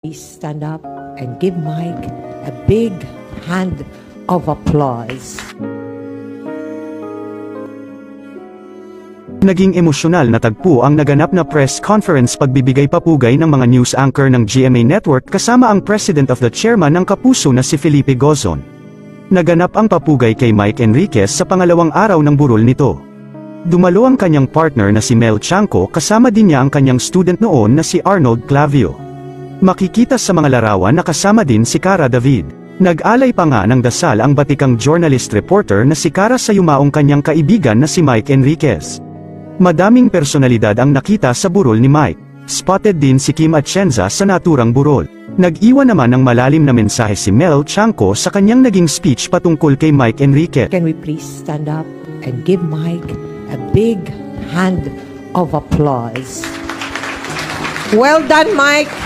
Please stand up and give Mike a big hand of applause. Naging emosyonal na tagpo ang naganap na press conference pagbibigay papugay ng mga news anchor ng GMA Network kasama ang president of the chairman ng Kapuso na si Felipe Gozon. Naganap ang papugay kay Mike Enriquez sa pangalawang araw ng burol nito. Dumalo ang kanyang partner na si Mel Chanco kasama din niya ang kanyang student noon na si Arnold Clavio. Makikita sa mga larawan na kasama din si Cara David. Nag-alay pa nga ng dasal ang batikang journalist reporter na si Cara sa yumaong kanyang kaibigan na si Mike Enriquez. Madaming personalidad ang nakita sa burol ni Mike. Spotted din si Kim Atienza sa naturang burol. Nag-iwan naman ng malalim na mensahe si Mel Chanco sa kanyang naging speech patungkol kay Mike Enriquez. Can we please stand up and give Mike a big hand of applause? Well done, Mike!